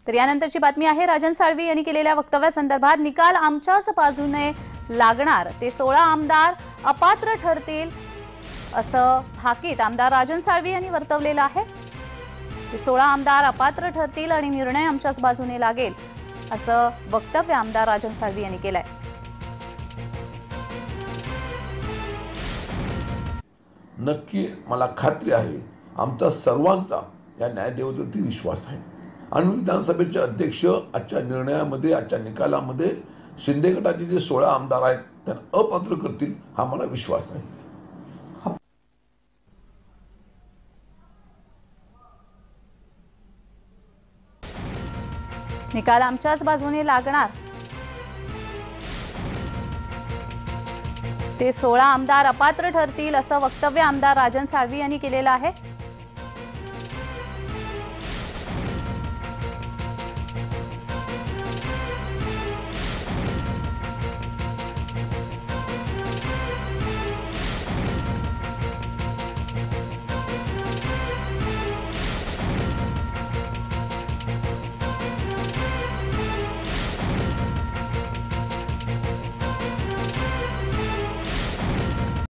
तर यानंतरची बातमी आहे राजन साळवी यांनी केलेल्या वक्तव्यासंदर्भात। निकाल आमच्याच बाजूने लागणार, ते 16 आमदार अपात्र ठरतील असं भाकीत आमदार राजन साळवी यांनी वर्तवलेलं आहे। ते 16 आमदार अपात्र ठरतील आणि निर्णय आमच्याच बाजूने लागेल असं वक्तव्य आमदार राजन साळवी यांनी केलंय। नक्की मला खात्री आहे आमचा सर्वांचा या न्यायदेवतेवरती विश्वास आहे आणि विधानसभेचे अध्यक्ष आजच्या निर्णयामध्ये आजच्या निकालामध्ये शिंदे गटाचे जे 16 आमदार आहेत त्यांना अपात्र करतील हा मला विश्वास आहे। निकाल आमच्याच बाजूने लागणार, ते 16 आमदार अपात्र ठरतील असं वक्तव्य आमदार राजन साळवी यांनी केलेलं आहे।